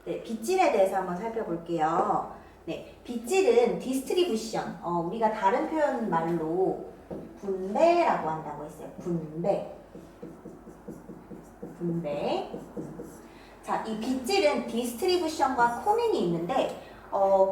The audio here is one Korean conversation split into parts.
네, 빗질에 대해서 한번 살펴볼게요. 네, 빗질은 디스트리뷰션. 우리가 다른 표현 말로 분배라고 한다고 했어요. 분배. 자, 이 빗질은 디스트리뷰션과 코밍이 있는데,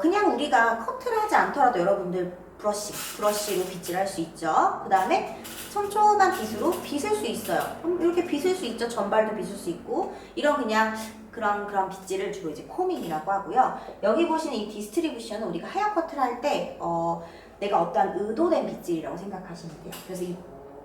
그냥 우리가 커트를 하지 않더라도 여러분들 브러쉬로 빗질할 수 있죠. 그 다음에 촘촘한 빗으로 빗을 수 있어요. 이렇게 빗을 수 있죠. 전발도 빗을 수 있고, 이런 그냥 그런 빗질을 주로 이제 코밍이라고 하고요. 여기 보시는 이 디스트리뷰션은 우리가 하얀 커트를 할 때, 내가 어떠한 의도된 빗질이라고 생각하시면 돼요. 그래서 이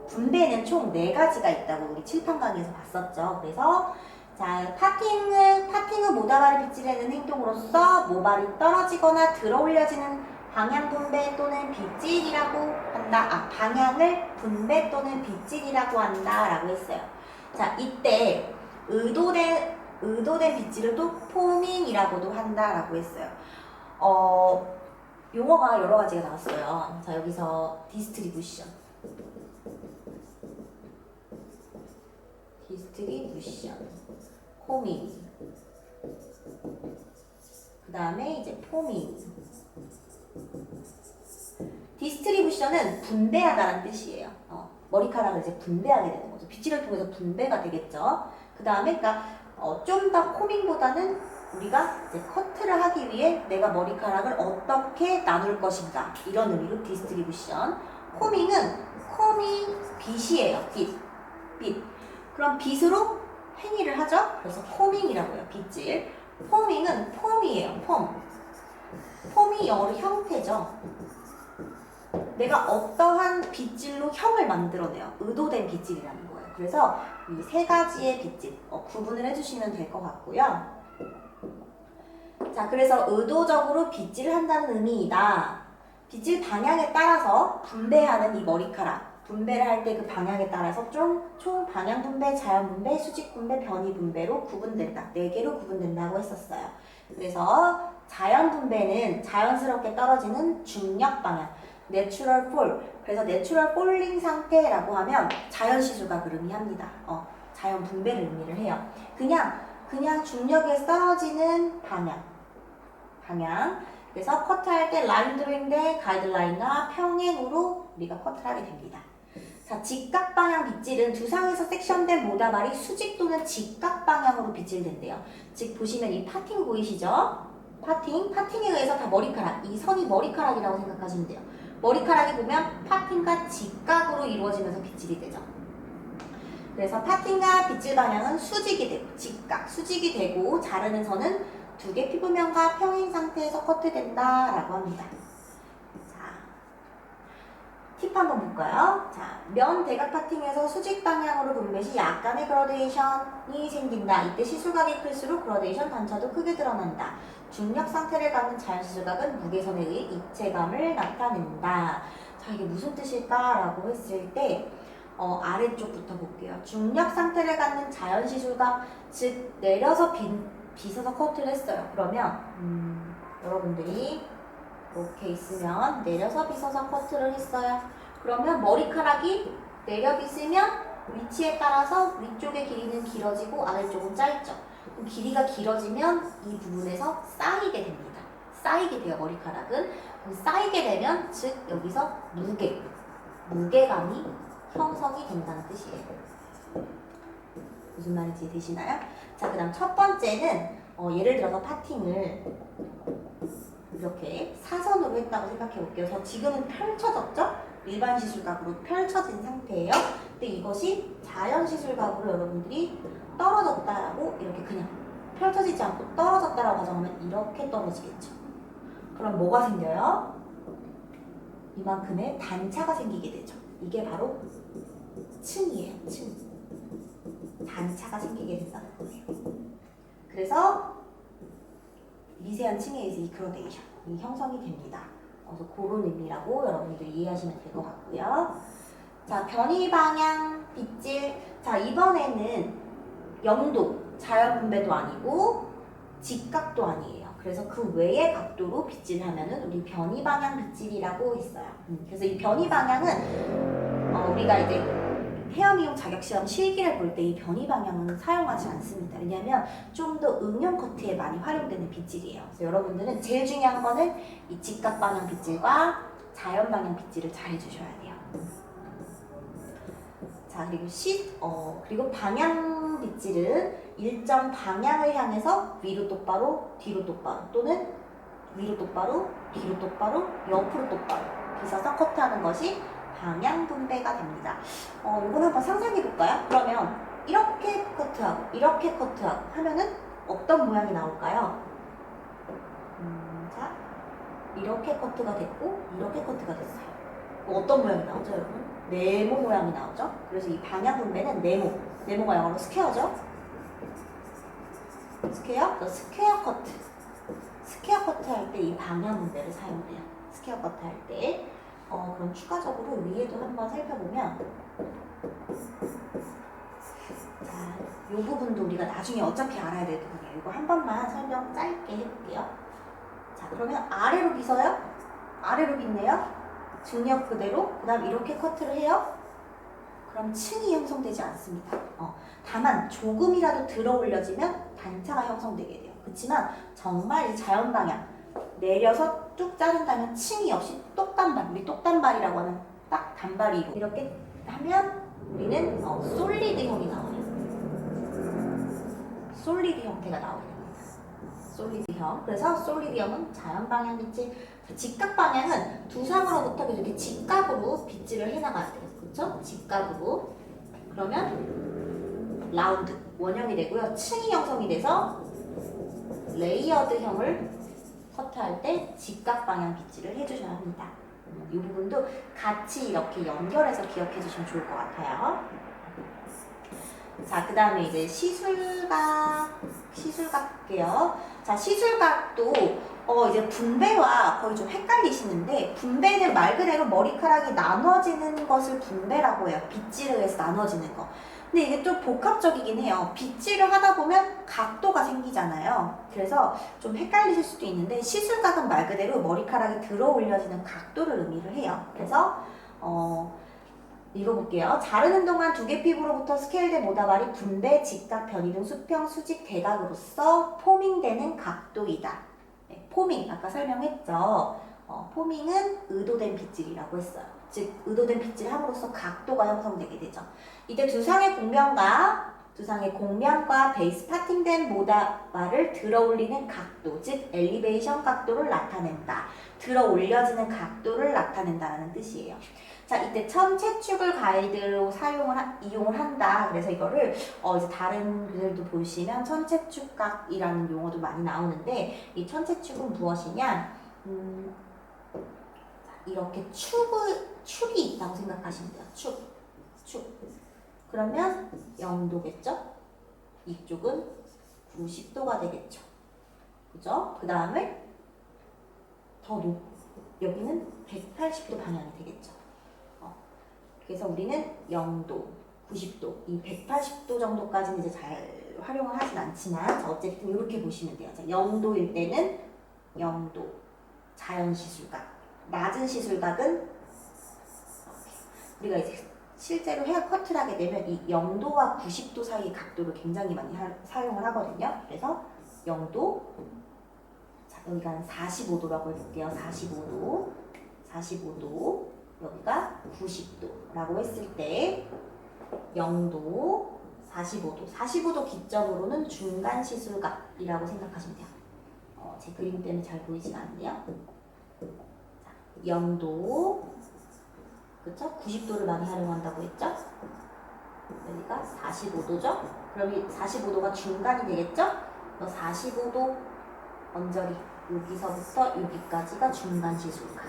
분배는 총 4가지가 있다고 우리 칠판 강의에서 봤었죠. 그래서 자, 파팅은 모다발을 빗질하는 행동으로서 모발이 떨어지거나 들어 올려지는 방향 분배 또는 빗질이라고 한다. 방향을 분배 또는 빗질이라고 한다 라고 했어요. 자, 이때 의도된 빗질을 또 포밍이라고도 한다 라고 했어요. 용어가 여러 가지가 나왔어요. 자, 여기서 디스트리뷰션, 코밍, 그 다음에 이제 포밍. 디스트리뷰션은 분배하다라는 뜻이에요. 머리카락을 이제 분배하게 되는 거죠. 빗질을 통해서 분배가 되겠죠. 그 다음에 그러니까 좀 더 코밍보다는 우리가 이제 커트를 하기 위해 내가 머리카락을 어떻게 나눌 것인가, 이런 의미로 디스트리뷰션. 코밍은 빗이에요. 빗. 그럼 빗으로 행위를 하죠. 그래서 코밍이라고 해요. 빗질. 포밍은 폼이에요. 폼이 영어로 형태죠. 내가 어떠한 빗질로 형을 만들어내요. 의도된 빗질이라는 거예요. 그래서 이 3가지의 빗질 구분을 해주시면 될 것 같고요. 자, 그래서 의도적으로 빗질을 한다는 의미이다. 빗질 방향에 따라서 분배하는 이 머리카락, 분배를 할 때 그 방향에 따라서 총 방향 분배, 자연 분배, 수직 분배, 변이 분배로 구분된다. 4개로 구분된다고 했었어요. 그래서 자연 분배는 자연스럽게 떨어지는 중력 방향, 내추럴 폴. 그래서 내추럴 폴링 상태라고 하면 자연 시술각을 의미합니다. 자연 분배를 의미를 해요. 그냥 중력에서 떨어지는 방향. 그래서 커트할 때 라인 드로잉 대 가이드라인과 평행으로 우리가 커트를 하게 됩니다. 자, 직각 방향 빗질은 두상에서 섹션된 모다발이 수직 또는 직각 방향으로 빗질된대요. 즉 보시면 이 파팅 보이시죠? 파팅에 의해서 다 머리카락, 이 선이 머리카락이라고 생각하시면 돼요. 머리카락이 보면 파팅과 직각으로 이루어지면서 빗질이 되죠. 그래서 파팅과 빗질 방향은 수직이 되고 자르는 선은 2개 피부면과 평행 상태에서 커트된다라고 합니다. 자, 팁 한번 볼까요? 자, 면 대각 파팅에서 수직 방향으로 분배 시 약간의 그라데이션이 생긴다. 이때 시술각이 클수록 그라데이션 단차도 크게 드러난다. 중력 상태를 갖는 자연 시술각은 무게선에 의해 입체감을 나타낸다. 자, 이게 무슨 뜻일까라고 했을 때 아래쪽부터 볼게요. 중력 상태를 갖는 자연 시술각, 즉 내려서 빗어서 커트를 했어요. 그러면 여러분들이 이렇게 있으면 내려서 빗어서 커트를 했어요. 그러면 머리카락이 내려 빗으면 위치에 따라서 위쪽의 길이는 길어지고 아래쪽은 짧죠. 그럼 길이가 길어지면 이 부분에서 쌓이게 됩니다. 쌓이게 돼요, 머리카락은. 쌓이게 되면 즉 여기서 무게감이 형성이 된다는 뜻이에요. 무슨 말인지 되시나요? 자, 그 다음 첫 번째는 예를 들어서 파팅을 이렇게 사선으로 했다고 생각해 볼게요. 지금은 펼쳐졌죠? 일반 시술각으로 펼쳐진 상태예요. 근데 이것이 자연 시술각으로 여러분들이 떨어졌다라고 이렇게 그냥 펼쳐지지 않고 떨어졌다라고 가정하면 이렇게 떨어지겠죠. 그럼 뭐가 생겨요? 이만큼의 단차가 생기게 되죠. 이게 바로 층이에요. 단차가 생기게 된다는 거예요. 그래서 미세한 층에 의해서 이 그라데이션이 형성이 됩니다. 그래서 그런 의미라고 여러분들이 이해하시면 될 것 같고요. 자, 변이 방향 빗질. 자, 이번에는 0도, 자연 분배도 아니고 직각도 아니에요. 그래서 그 외의 각도로 빗질을 하면은 우리 변이 방향 빗질이라고 했어요. 그래서 이 변이 방향은 우리가 이제 해양이용 자격시험 실기를 볼 때 이 변이 방향은 사용하지 않습니다. 왜냐하면 좀 더 응용 커트에 많이 활용되는 빗질이에요. 그래서 여러분들은 제일 중요한 거는 이 직각 방향 빗질과 자연 방향 빗질을 잘 해주셔야 돼요. 자, 그리고 방향 빗질은 일정 방향을 향해서 위로 똑바로, 뒤로 똑바로 또는 위로 똑바로, 뒤로 똑바로, 옆으로 똑바로 빗어서 커트하는 것이 방향 분배가 됩니다. 이건 한번 상상해 볼까요? 그러면 이렇게 커트하고 이렇게 커트하고 하면은 어떤 모양이 나올까요? 자, 이렇게 커트가 됐고 이렇게 커트가 됐어요. 어떤 모양이 나오죠, 여러분? 네모 모양이 나오죠? 그래서 이 방향 분배는 네모가 영어로 스퀘어죠? 스퀘어? 스퀘어 커트. 스퀘어 커트 할 때 이 방향 분배를 사용해요. 스퀘어 커트 할 때. 그럼 추가적으로 위에도 한번 살펴보면, 자, 이 부분도 우리가 나중에 어차피 알아야 될 부분이에요. 이거 한 번만 설명 짧게 해볼게요. 자, 그러면 아래로 빗어요? 아래로 빗네요? 중력 그대로, 그 다음 이렇게 커트를 해요? 그럼 층이 형성되지 않습니다. 다만 조금이라도 들어 올려지면 단차가 형성되게 돼요. 그렇지만 정말 이 자연 방향 내려서 쭉 자른다면 층이 없이 똑단발, 우리 똑단발이라고 하는 딱 단발이로 이렇게 하면 우리는 솔리드형이 나와요. 솔리드 형태가 나오게 됩니다. 솔리드형. 그래서 솔리드형은 자연 방향 빗질. 직각 방향은 두상으로부터 이렇게 직각으로 빗질을 해나가야 돼요. 그렇죠? 직각으로. 그러면 라운드 원형이 되고요. 층이 형성이 돼서 레이어드형을 커트할 때 직각 방향 빗질을 해주셔야 합니다. 이 부분도 같이 이렇게 연결해서 기억해 주시면 좋을 것 같아요. 자, 그 다음에 이제 시술각 볼게요. 자, 시술각도 이제 분배와 거의 좀 헷갈리시는데, 분배는 말 그대로 머리카락이 나눠지는 것을 분배라고 해요. 빗질을 해서 나눠지는 거. 근데 이게 좀 복합적이긴 해요. 빗질을 하다 보면 각도가 생기잖아요. 그래서 좀 헷갈리실 수도 있는데, 시술각은 말 그대로 머리카락이 들어 올려지는 각도를 의미를 해요. 그래서 읽어볼게요. 자르는 동안 두 개 피부로부터 스케일된 모다발이 분배, 직각, 변이 등 수평, 수직, 대각으로서 포밍되는 각도이다. 네, 포밍, 아까 설명했죠. 포밍은 의도된 빗질이라고 했어요. 즉, 의도된 빗질을 함으로써 각도가 형성되게 되죠. 이때 두상의 공면과 베이스 파팅된 모다발을 들어 올리는 각도, 즉 엘리베이션 각도를 나타낸다. 들어 올려지는 각도를 나타낸다는 뜻이에요. 자, 이때 천체축을 가이드로 이용을 한다. 그래서 이거를 이제 다른 글들도 보시면 천체축각이라는 용어도 많이 나오는데, 이 천체축은 무엇이냐? 이렇게 축이 있다고 생각하시면 돼요. 축. 그러면 0도겠죠? 이쪽은 90도가 되겠죠. 그죠? 그 다음에 여기는 180도 방향이 되겠죠. 그래서 우리는 0도, 90도, 이 180도 정도까지는 이제 잘 활용을 하진 않지만, 어쨌든 이렇게 보시면 돼요. 자, 0도일 때는 0도, 자연 시술각. 낮은 시술각은 이렇게. 우리가 이제 실제로 헤어 커트를 하게 되면 이 0도와 90도 사이의 각도를 굉장히 많이 사용을 하거든요. 그래서 0도, 자, 여기가 45도라고 해볼게요. 45도, 여기가 90도라고 했을 때 0도, 45도 기점으로는 중간 시술각이라고 생각하시면 돼요. 제 그림 때문에 잘 보이진 않네요. 자, 0도, 그쵸? 90도를 많이 활용한다고 했죠? 여기가 45도죠? 그럼 이 45도가 중간이 되겠죠? 45도 언저리, 여기서부터 여기까지가 중간 시술각.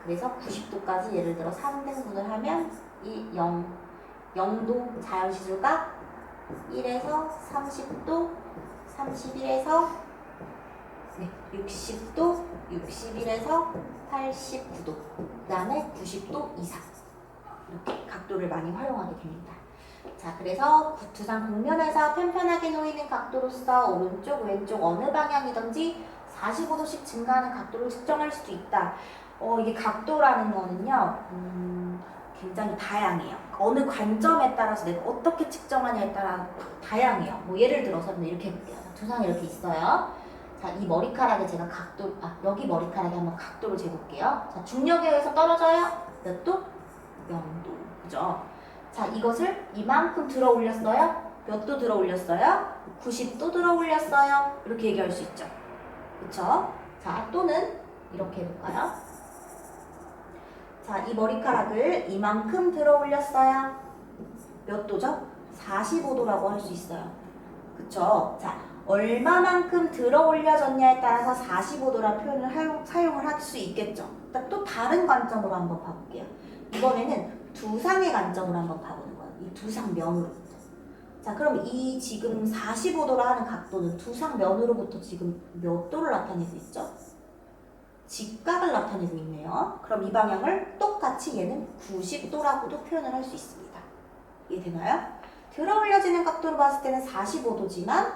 그래서 90도까지 예를 들어 3등분을 하면 이 0도 자연시술각 1에서 30도, 31에서 60도, 61에서 89도, 그 다음에 90도 이상. 이렇게 각도를 많이 활용하게 됩니다. 자, 그래서 두상 곡면에서 편편하게 놓이는 각도로서 오른쪽, 왼쪽 어느 방향이든지 45도씩 증가하는 각도를 측정할 수도 있다. 이게 각도라는 거는요, 굉장히 다양해요. 어느 관점에 따라서 내가 어떻게 측정하냐에 따라 다양해요. 뭐 예를 들어서 이렇게 해볼게요. 두상이 이렇게 있어요. 자, 이 머리카락에 제가 여기 머리카락에 한번 각도를 재볼게요. 자, 중력에 의해서 떨어져요. 몇 도? 0도. 그죠? 자, 이것을 이만큼 들어 올렸어요. 몇 도 들어 올렸어요? 90도 들어 올렸어요. 이렇게 얘기할 수 있죠. 그쵸? 자, 또는 이렇게 해볼까요? 자, 이 머리카락을 이만큼 들어 올렸어요. 몇 도죠? 45도라고 할 수 있어요. 그쵸? 자, 얼마만큼 들어 올려졌냐에 따라서 45도라는 표현을 사용을 할 수 있겠죠. 또 다른 관점으로 한번 봐볼게요. 이번에는 두상의 관점으로 한번 봐보는 거예요. 이 두상면으로부터. 자, 그럼 이 지금 45도라 하는 각도는 두상면으로부터 지금 몇 도를 나타내고 있죠? 직각을 나타내고 있네요. 그럼 이 방향을 똑같이 얘는 90도라고도 표현을 할 수 있습니다. 이해되나요? 들어 올려지는 각도로 봤을 때는 45도지만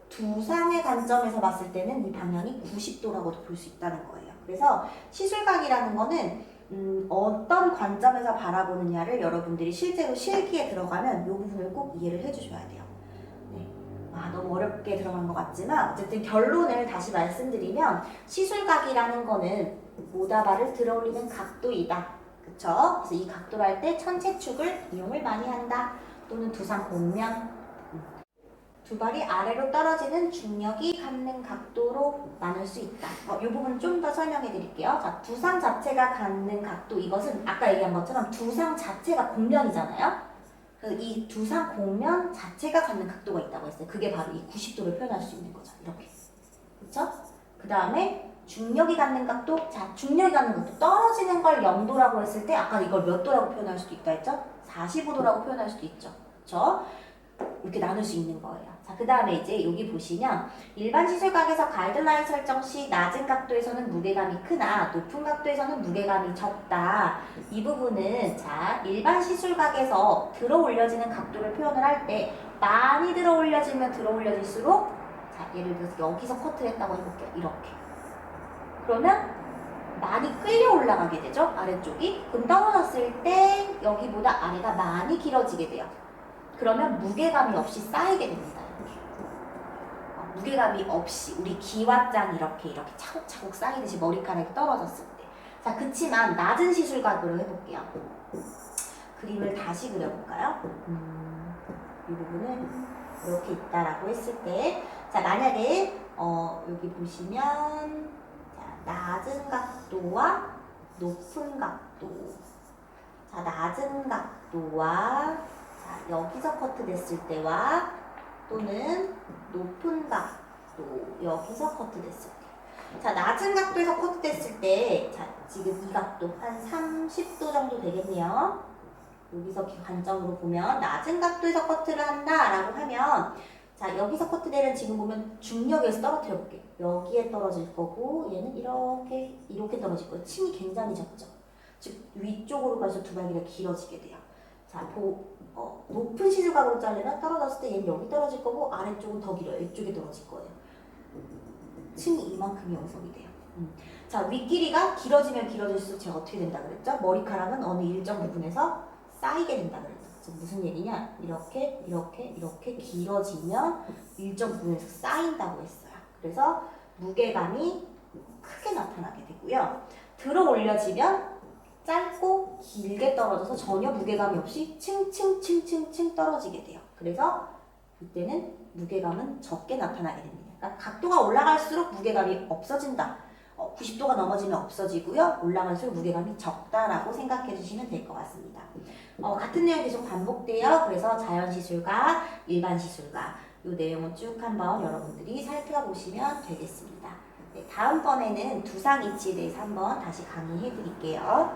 두상의 관점에서 봤을 때는 이 방향이 90도라고도 볼 수 있다는 거예요. 그래서 시술각이라는 거는 어떤 관점에서 바라보느냐를 여러분들이 실제로 실기에 들어가면 이 부분을 꼭 이해를 해주셔야 돼요. 네. 너무 어렵게 들어간 것 같지만 어쨌든 결론을 다시 말씀드리면 시술각이라는 거는 모다발을 들어 올리는 각도이다. 그쵸? 그래서 이 각도를 할 때 천체축을 이용을 많이 한다. 또는 두상 공면, 두 발이 아래로 떨어지는 중력이 갖는 각도로 나눌 수 있다. 이 부분 좀 더 설명해 드릴게요. 자, 두상 자체가 갖는 각도, 이것은 아까 얘기한 것처럼 두상 자체가 공면이잖아요. 그래서 이 두상 공면 자체가 갖는 각도가 있다고 했어요. 그게 바로 이 90도를 표현할 수 있는 거죠. 이렇게. 그쵸? 그 다음에 중력이 갖는 각도, 자, 중력이 갖는 각도, 떨어지는 걸 0도라고 했을 때 아까 이걸 몇 도라고 표현할 수도 있다 했죠? 45도라고 표현할 수도 있죠. 그쵸? 이렇게 나눌 수 있는 거예요. 자, 그 다음에 이제 여기 보시면 일반 시술각에서 가이드라인 설정 시 낮은 각도에서는 무게감이 크나 높은 각도에서는 무게감이 적다. 이 부분은 자, 일반 시술각에서 들어 올려지는 각도를 표현을 할 때 많이 들어 올려지면 들어 올려질수록 자, 예를 들어서 여기서 커트를 했다고 해볼게요. 이렇게. 그러면 많이 끌려 올라가게 되죠. 아래쪽이. 그럼 떨어졌을 때 여기보다 아래가 많이 길어지게 돼요. 그러면 무게감이 없이 쌓이게 됩니다. 이렇게. 무게감이 없이 우리 기왓장 이렇게 차곡차곡 쌓이듯이 머리카락이 떨어졌을 때. 자, 그치만 낮은 시술각으로 해볼게요. 그림을 다시 그려볼까요? 이 부분은 이렇게 있다라고 했을 때, 자, 만약에 여기 보시면 자, 낮은 각도와 높은 각도. 자, 낮은 각도와 자, 여기서 커트 됐을 때와 또는 높은 각도, 여기서 커트 됐을 때. 자, 낮은 각도에서 커트 됐을 때, 자, 지금 이 각도 한 30도 정도 되겠네요. 여기서 관점으로 보면 낮은 각도에서 커트를 한다라고 하면, 자, 여기서 커트되면 지금 보면 중력에서 떨어뜨려 볼게요. 여기에 떨어질 거고, 얘는 이렇게 떨어질 거예요. 층이 굉장히 적죠. 즉, 위쪽으로 가서 두 발기가 길어지게 돼요. 자, 높은 시술각으로 자르면 떨어졌을 때 얘는 여기 떨어질 거고 아래쪽은 더 길어요. 이쪽에 떨어질 거예요. 층이 이만큼이 형성이 돼요. 자, 윗길이가 길어지면 길어질수록 제가 어떻게 된다 그랬죠? 머리카락은 어느 일정 부분에서 쌓이게 된다 그랬죠. 무슨 얘기냐? 이렇게 길어지면 일정 부분에서 쌓인다고 했어요. 그래서 무게감이 크게 나타나게 되고요. 들어 올려지면 짧고 길게 떨어져서 전혀 무게감이 없이 층층층층층 떨어지게 돼요. 그래서 이때는 무게감은 적게 나타나게 됩니다. 그러니까 각도가 올라갈수록 무게감이 없어진다. 90도가 넘어지면 없어지고요. 올라갈수록 무게감이 적다라고 생각해 주시면 될 것 같습니다. 같은 내용이 계속 반복돼요. 그래서 자연시술과 일반시술과 이 내용을 쭉 한번 여러분들이 살펴보시면 되겠습니다. 네, 다음번에는 두상 이치에 대해서 한번 다시 강의해 드릴게요.